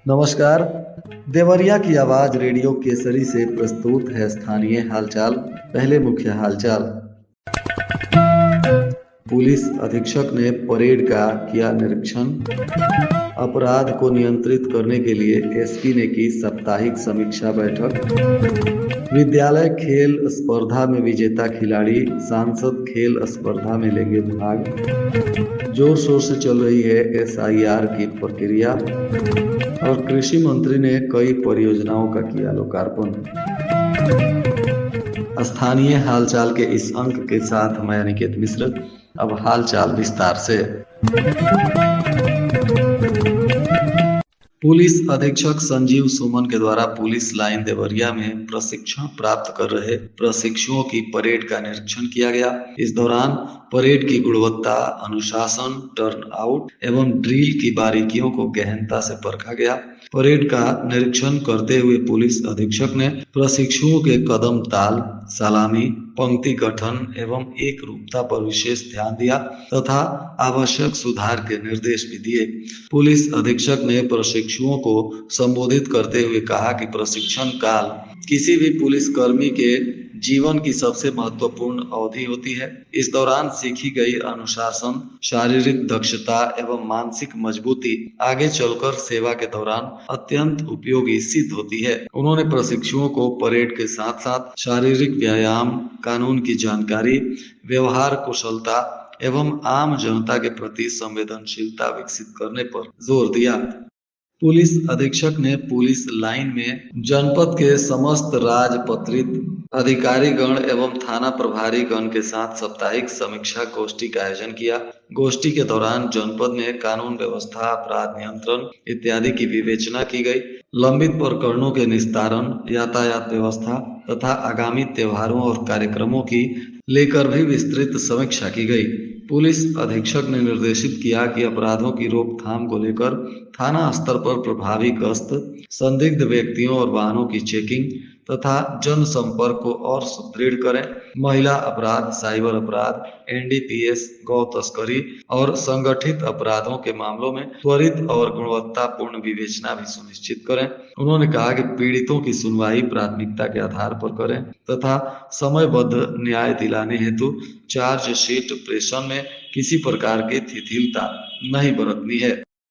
नमस्कार। देवरिया की आवाज रेडियो केसरी से प्रस्तुत है स्थानीय हालचाल। पहले मुख्य हालचाल। पुलिस अधीक्षक ने परेड का किया निरीक्षण। अपराध को नियंत्रित करने के लिए एसपी ने की साप्ताहिक समीक्षा बैठक। विद्यालय खेल स्पर्धा में विजेता खिलाड़ी सांसद खेल स्पर्धा में लेंगे भाग। जोर शोर से चल रही है एसआईआर की प्रक्रिया। और कृषि मंत्री ने कई परियोजनाओं का किया लोकार्पण। स्थानीय हालचाल के इस अंक के साथ मैं अनिकेत मिश्र। अब हालचाल विस्तार से। पुलिस अधीक्षक संजीव सुमन के द्वारा पुलिस लाइन देवरिया में प्रशिक्षण प्राप्त कर रहे प्रशिक्षुओं की परेड का निरीक्षण किया गया। इस दौरान परेड की गुणवत्ता, अनुशासन, टर्न आउट एवं ड्रिल की बारीकियों को गहनता से परखा गया। परेड का निरीक्षण करते हुए पुलिस अधीक्षक ने प्रशिक्षुओं के कदम ताल, सलामी, पंक्ति गठन एवं एक रूपता पर विशेष ध्यान दिया तथा आवश्यक सुधार के निर्देश भी दिए। पुलिस अधीक्षक ने प्रशिक्षुओं को संबोधित करते हुए कहा कि प्रशिक्षण काल किसी भी पुलिसकर्मी के जीवन की सबसे महत्वपूर्ण अवधि होती है। इस दौरान सीखी गई अनुशासन, शारीरिक दक्षता एवं मानसिक मजबूती आगे चलकर सेवा के दौरान अत्यंत उपयोगी सिद्ध होती है। उन्होंने प्रशिक्षुओं को परेड के साथ साथ शारीरिक व्यायाम, कानून की जानकारी, व्यवहार कुशलता एवं आम जनता के प्रति संवेदनशीलता विकसित करने पर जोर दिया। पुलिस अधीक्षक ने पुलिस लाइन में जनपद के समस्त राजपत्रित अधिकारीगण एवं थाना प्रभारीगण के साथ साप्ताहिक समीक्षा गोष्ठी का आयोजन किया। गोष्ठी के दौरान जनपद में कानून व्यवस्था, अपराध नियंत्रण इत्यादि की विवेचना की गई। लंबित प्रकरणों के निस्तारण, यातायात व्यवस्था तथा आगामी त्योहारों और कार्यक्रमों की लेकर भी विस्तृत समीक्षा की गई। पुलिस अधीक्षक ने निर्देशित किया कि अपराधों की रोकथाम को लेकर थाना स्तर पर प्रभावी गश्त, संदिग्ध व्यक्तियों और वाहनों की चेकिंग तथा जन संपर्क को और सुदृढ़ करें। महिला अपराध, साइबर अपराध, एनडीपीएस, गौ तस्करी और संगठित अपराधों के मामलों में त्वरित और गुणवत्तापूर्ण विवेचना भी सुनिश्चित करें। उन्होंने कहा कि पीड़ितों की सुनवाई प्राथमिकता के आधार पर करें तथा समयबद्ध न्याय दिलाने हेतु चार्जशीट प्रेषण में किसी प्रकार की शिथिलता नहीं बरतनी है।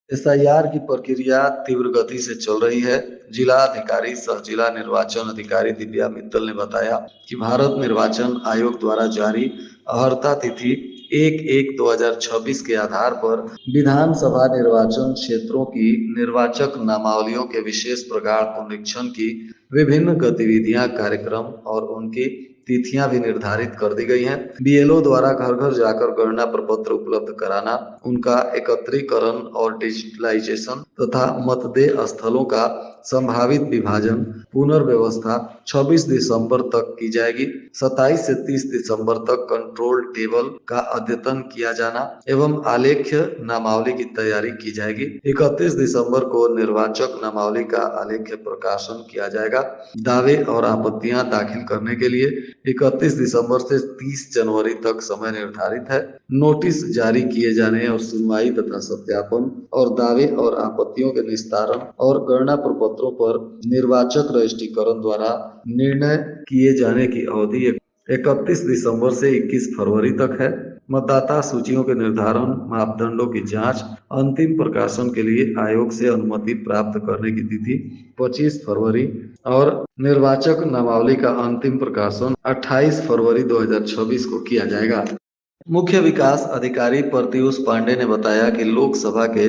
एसआईआर की प्रक्रिया तीव्र गति से चल रही है। जिला अधिकारी सह जिला निर्वाचन अधिकारी दिव्या मित्तल ने बताया कि भारत निर्वाचन आयोग द्वारा जारी अहर्ता तिथि 1/1/2026 के आधार पर विधानसभा निर्वाचन क्षेत्रों की निर्वाचक नामावलियों के विशेष प्रगाढ़ पुनरीक्षण की विभिन्न गतिविधियां, कार्यक्रम और उनकी तिथियां भी निर्धारित कर दी गई हैं। बीएलओ द्वारा घर घर जाकर गणना प्रपत्र उपलब्ध कराना, उनका एकत्रीकरण और डिजिटलाइजेशन तथा मतदेय स्थलों का संभावित विभाजन पुनर्व्यवस्था 26 दिसंबर तक की जाएगी। 27 से 30 दिसंबर तक कंट्रोल टेबल का अद्यतन किया जाना एवं आलेख्य नामावली की तैयारी की जाएगी। 31 दिसंबर को निर्वाचक नामावली का आलेख्य प्रकाशन किया जाएगा। दावे और आपत्तियां दाखिल करने के लिए 31 दिसंबर से 30 जनवरी तक समय निर्धारित है। नोटिस जारी किए जाने और सुनवाई तथा सत्यापन और दावे और आपत्तियों के निस्तारण और गणना प्रपत्रों पर निर्वाचक रजिस्ट्रीकरण द्वारा निर्णय किए जाने की अवधि 31 दिसंबर से 21 फरवरी तक है। मतदाता सूचियों के निर्धारण, मापदंडों की जांच, अंतिम प्रकाशन के लिए आयोग से अनुमति प्राप्त करने की तिथि 25 फरवरी और निर्वाचक नामावली का अंतिम प्रकाशन 28 फरवरी 2026 को किया जाएगा। मुख्य विकास अधिकारी प्रत्युष पांडे ने बताया कि लोकसभा के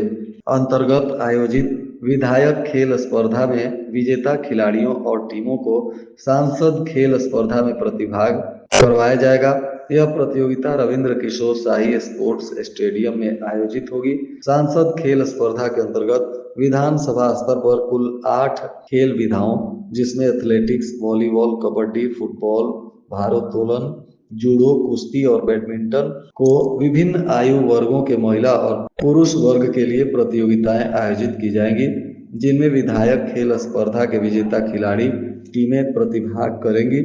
अंतर्गत आयोजित विधायक खेल स्पर्धा में विजेता खिलाड़ियों और टीमों को सांसद खेल स्पर्धा में प्रतिभाग करवाया जाएगा। यह प्रतियोगिता रविंद्र किशोर शाही स्पोर्ट्स स्टेडियम में आयोजित होगी। सांसद खेल स्पर्धा के अंतर्गत विधानसभा स्तर पर कुल 8 खेल विधाओं, जिसमें एथलेटिक्स, वॉलीबॉल, कबड्डी, फुटबॉल, भारोत्तोलन, जूडो, कुश्ती और बैडमिंटन को विभिन्न आयु वर्गों के महिला और पुरुष वर्ग के लिए प्रतियोगिताएं आयोजित की जाएंगी, जिनमें विधायक खेल स्पर्धा के विजेता खिलाड़ी टीमें प्रतिभाग करेंगी।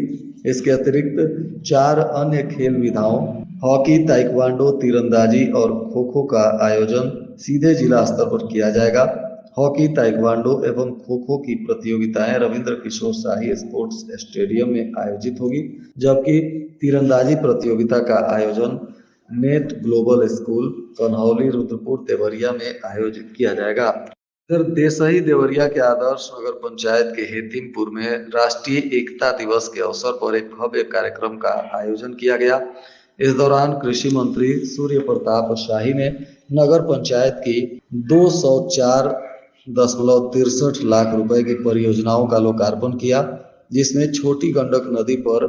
इसके अतिरिक्त 4 अन्य खेल विधाओं हॉकी, ताइक्वांडो, तीरंदाजी और खो खो का आयोजन सीधे जिला स्तर पर किया जाएगा। हॉकी, ताइक्वांडो एवं खो खो की प्रतियोगिताएं रविंद्र किशोर शाही स्पोर्ट्स स्टेडियम में आयोजित होगी, जबकि तीरंदाजी प्रतियोगिता का आयोजन net global school, Kanhauli, Rudrapur, Deoria में आयोजित किया जाएगा। इधर देसही देवरिया के आदर्श नगर पंचायत के हेतिमपुर में राष्ट्रीय एकता दिवस के अवसर पर एक भव्य कार्यक्रम का आयोजन किया गया। इस दौरान कृषि मंत्री सूर्य प्रताप शाही ने नगर पंचायत की 204.63 लाख रुपए की परियोजनाओं का लोकार्पण किया, जिसमें छोटी गंडक नदी पर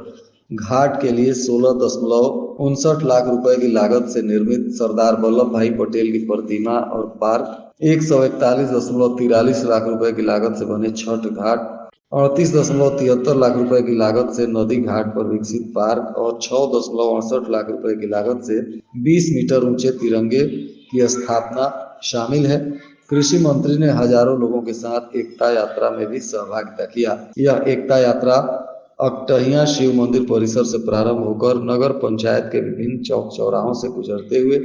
घाट के लिए 16.59 लाख रुपए की लागत से निर्मित सरदार वल्लभ भाई पटेल की प्रतिमा और पार्क, 141.43 लाख रुपए की लागत से बने छठ घाट, 38.73 लाख रुपए की लागत से नदी घाट पर विकसित पार्क और 6.68 लाख रुपए की लागत से 20 मीटर ऊंचे तिरंगे की स्थापना शामिल है। कृषि मंत्री ने हजारों लोगों के साथ एकता यात्रा में भी सहभागिता किया। यह एकता यात्रा अकटहिया शिव मंदिर परिसर से प्रारंभ होकर नगर पंचायत के विभिन्न चौक चौराहों से गुजरते हुए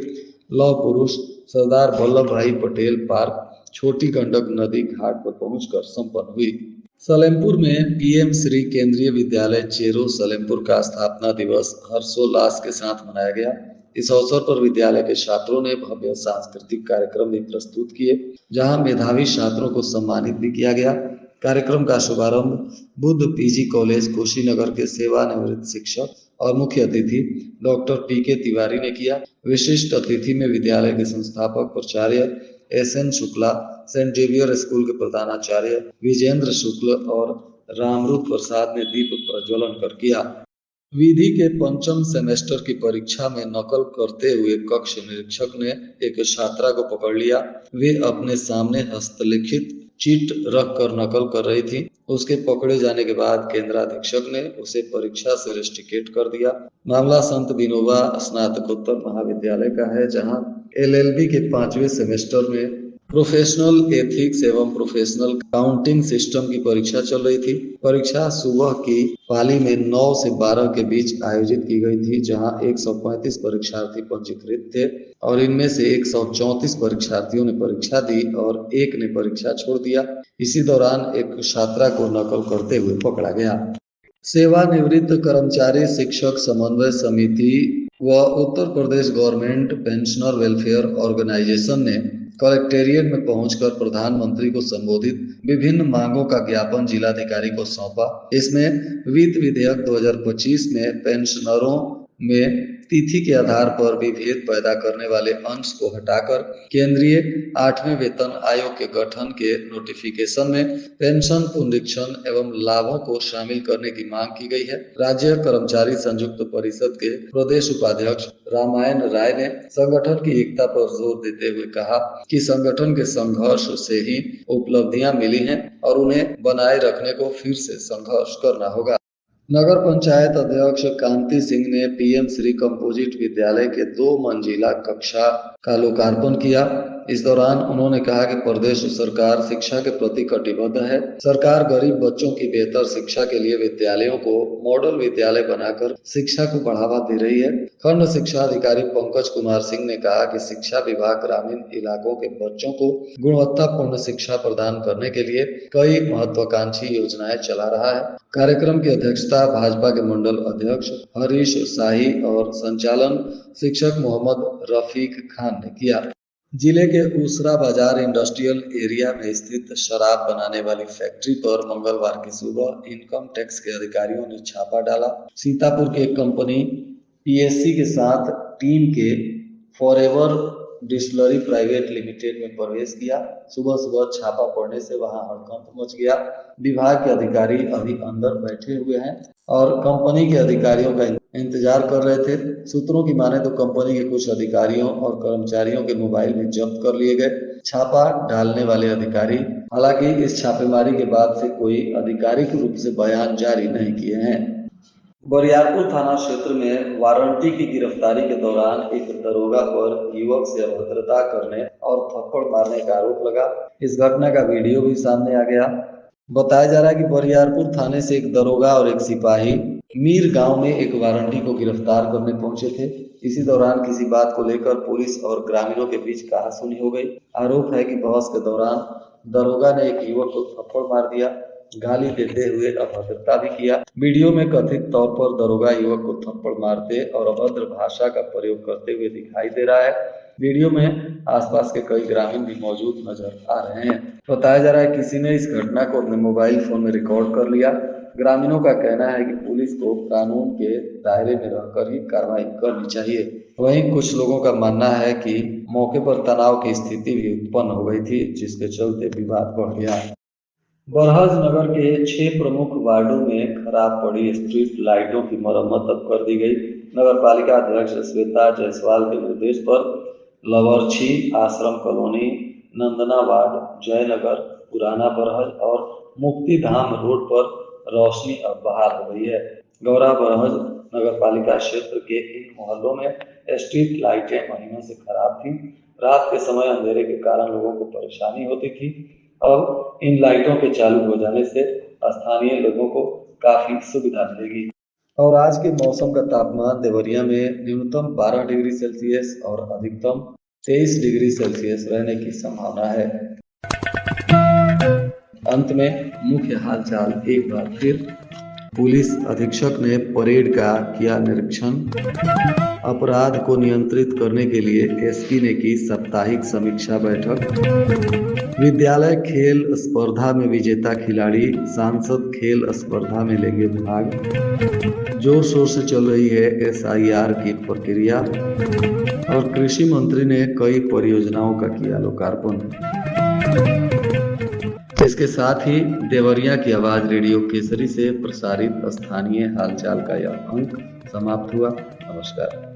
लौह पुरुष सरदार वल्लभ भाई पटेल पार्क, छोटी गंडक नदी घाट पर पहुंचकर संपन्न हुई। सलेमपुर में पीएम श्री केंद्रीय विद्यालय चेरो सलेमपुर का स्थापना दिवस हर्षोल्लास के साथ मनाया गया। इस अवसर पर विद्यालय के छात्रों ने भव्य सांस्कृतिक कार्यक्रम भी प्रस्तुत किए, जहां मेधावी छात्रों को सम्मानित भी किया गया। कार्यक्रम का शुभारंभ बुद्ध पीजी कॉलेज कुशीनगर के सेवानिवृत्त शिक्षक और मुख्य अतिथि डॉक्टर पीके तिवारी ने किया। विशिष्ट अतिथि में विद्यालय के संस्थापक प्राचार्य S N Shukla, saint Xavier school के प्रधानाचार्य विजेंद्र शुक्ल और रामरूप प्रसाद ने दीप प्रज्वलन कर किया। विधि के पंचम सेमेस्टर की परीक्षा में नकल करते हुए कक्ष निरीक्षक ने एक छात्रा को पकड़ लिया। वे अपने सामने हस्तलिखित चिट रख कर नकल कर रही थी। उसके पकड़े जाने के बाद केंद्राधीक्षक ने उसे परीक्षा से रेस्टिकेट कर दिया। मामला संत विनोबा स्नातकोत्तर महाविद्यालय का है, जहां एलएलबी के 5वें सेमेस्टर में प्रोफेशनल एथिक्स एवं प्रोफेशनल काउंटिंग सिस्टम की परीक्षा चल रही थी। परीक्षा सुबह की पाली में 9 से 12 के बीच आयोजित की गई थी, जहां 135 परीक्षार्थी पंजीकृत थे और इनमें से 134 परीक्षार्थियों ने परीक्षा दी और एक ने परीक्षा छोड़ दिया। इसी दौरान एक छात्रा को नकल करते हुए पकड़ा गया। सेवानिवृत्त कर्मचारी शिक्षक समन्वय समिति व Uttar Pradesh government pensioner welfare organisation ने कलेक्टेरिएट में पहुंचकर प्रधानमंत्री को संबोधित विभिन्न मांगों का ज्ञापन जिलाधिकारी को सौंपा। इसमें वित्त विधेयक 2025 में पेंशनरों में तिथि के आधार पर विभेद पैदा करने वाले अंश को हटाकर केंद्रीय 8वें वेतन आयोग के गठन के नोटिफिकेशन में पेंशन पुनरीक्षण एवं लाभों को शामिल करने की मांग की गई है। राज्य कर्मचारी संयुक्त परिषद के प्रदेश उपाध्यक्ष रामायण राय ने संगठन की एकता पर जोर देते हुए कहा कि संगठन के संघर्ष से ही उपलब्धियां मिली हैं और उन्हें बनाए रखने को फिर से संघर्ष करना होगा। नगर पंचायत अध्यक्ष कांति सिंह ने पीएम श्री कंपोजिट विद्यालय के 2 मंजिला कक्षा का लोकार्पण किया। इस दौरान उन्होंने कहा कि प्रदेश सरकार शिक्षा के प्रति कटिबद्ध है। सरकार गरीब बच्चों की बेहतर शिक्षा के लिए विद्यालयों को मॉडल विद्यालय बनाकर शिक्षा को बढ़ावा दे रही है। खंड शिक्षा अधिकारी पंकज कुमार सिंह ने कहा कि शिक्षा विभाग ग्रामीण इलाकों के बच्चों को गुणवत्तापूर्ण शिक्षा प्रदान करने के लिए कई महत्वाकांक्षी योजनाएं चला रहा है। कार्यक्रम की अध्यक्षता भाजपा के मंडल अध्यक्ष हरीश शाही और संचालन शिक्षक मोहम्मद रफीक खान ने किया। जिले के उसरा बाजार इंडस्ट्रियल एरिया में स्थित शराब बनाने वाली फैक्ट्री पर मंगलवार की सुबह इनकम टैक्स के अधिकारियों ने छापा डाला। सीतापुर की एक कंपनी पीएससी के साथ टीम के फॉरएवर डिस्टिलरी प्राइवेट लिमिटेड में प्रवेश किया। सुबह सुबह छापा पड़ने से वहां हड़कंप मच गया। विभाग के अधिकारी अभी अंदर बैठे हुए हैं और कंपनी के अधिकारियों का इंतजार कर रहे थे। सूत्रों की माने तो कंपनी के कुछ अधिकारियों और कर्मचारियों के मोबाइल भी जब्त कर लिए गए। छापा डालने वाले अधिकारी हालांकि इस छापेमारी के बाद से कोई आधिकारिक रूप से बयान जारी नहीं किए हैं। बरियारपुर थाना क्षेत्र में वारंटी की गिरफ्तारी के दौरान एक दरोगा पर युवक से अभद्रता करने और थप्पड़ मारने का आरोप लगा। इस घटना का वीडियो भी सामने आ गया। बताया जा रहा है कि बरियारपुर थाने से एक दरोगा और एक सिपाही मीर गांव में एक वारंटी को गिरफ्तार करने पहुंचे थे। इसी दौरान किसी बात को लेकर पुलिस और ग्रामीणों के बीच कहासुनी हो गई। आरोप है कि बहस के दौरान दरोगा ने एक युवक को थप्पड़ मार दिया, गाली देते हुए अभद्रता भी किया। वीडियो में कथित तौर पर दरोगा युवक को थप्पड़ मारते और अभद्र भाषा का प्रयोग करते हुए दिखाई दे रहा है। वीडियो में आसपास के कई ग्रामीण भी मौजूद नजर आ रहे हैं। बताया जा रहा है किसी ने इस घटना को अपने मोबाइल फोन में रिकॉर्ड कर लिया। ग्रामीणों का कहना है कि पुलिस को कानून के दायरे में रहकर ही कार्रवाई करनी चाहिए। वहीं कुछ लोगों का मानना है कि मौके पर तनाव की स्थिति भी उत्पन्न हो गई थी, जिसके चलते विवाद बढ़ गया। बरहज नगर के 6 प्रमुख वार्डों में खराब पड़ी स्ट्रीट लाइटों की मरम्मत अब कर दी गई। नगर पालिका अध्यक्ष श्वेता जायसवाल के निर्देश पर लवर्छी, आश्रम कॉलोनी, नंदना वार्ड, जयनगर, पुराना बरहज और मुक्ति धाम रोड पर रोशनी अब बहाल हो गई है। गौरा बरहज नगर पालिका क्षेत्र के इन मोहल्लों में स्ट्रीट लाइटें महीनों से खराब थी। रात के समय अंधेरे के कारण लोगों को परेशानी होती थी। अब इन लाइटों के चालू हो जाने से स्थानीय लोगों को काफी सुविधा मिलेगी। और आज के मौसम का तापमान देवरिया में न्यूनतम 12 डिग्री सेल्सियस और अधिकतम 23 डिग्री सेल्सियस रहने की संभावना है। अंत में मुख्य हालचाल एक बार फिर। पुलिस अधीक्षक ने परेड का किया निरीक्षण। अपराध को नियंत्रित करने के लिए एसपी ने की साप्ताहिक समीक्षा बैठक। विद्यालय खेल स्पर्धा में विजेता खिलाड़ी सांसद खेल स्पर्धा में लेंगे भाग। जोर शोर से चल रही है एसआईआर की प्रक्रिया। और कृषि मंत्री ने कई परियोजनाओं का किया लोकार्पण। इसके साथ ही देवरिया की आवाज रेडियो केसरी से प्रसारित स्थानीय हालचाल का यह अंक समाप्त हुआ। नमस्कार।